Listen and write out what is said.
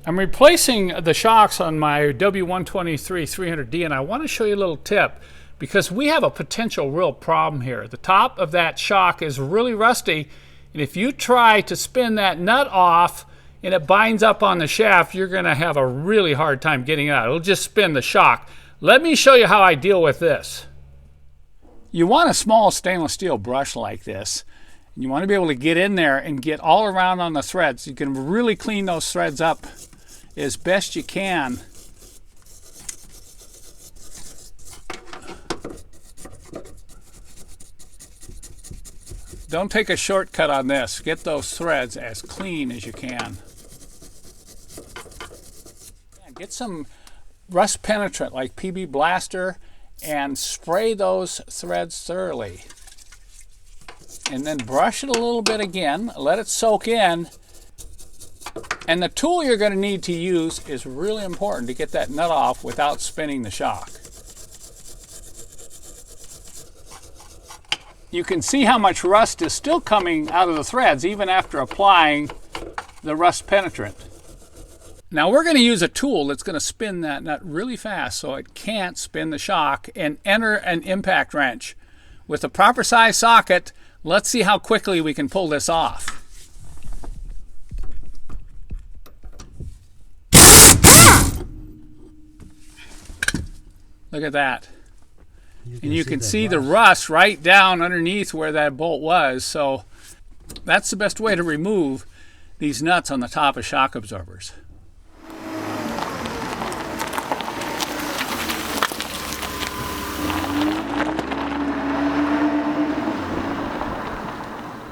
I'm replacing the shocks on my W123 300D, and I want to show you a little tip because we have a potential real problem here. The top of that shock is really rusty, and if you try to spin that nut off and it binds up on the shaft, you're going to have a really hard time getting it out. It'll just spin the shock. Let me show you how I deal with this. You want a small stainless steel brush like this. You want to be able to get in there and get all around on the threads. You can really clean those threads up as best you can. Don't take a shortcut on this. Get those threads as clean as you can. Get some rust penetrant like PB Blaster and spray those threads thoroughly. And then brush it a little bit again, let it soak in. And the tool you're going to need to use is really important to get that nut off without spinning the shock. You can see how much rust is still coming out of the threads even after applying the rust penetrant. Now we're going to use a tool that's going to spin that nut really fast so it can't spin the shock and enter an impact wrench. With the proper size socket, let's see how quickly we can pull this off. Look at that. And you can see the rust right down underneath where that bolt was. So that's the best way to remove these nuts on the top of shock absorbers.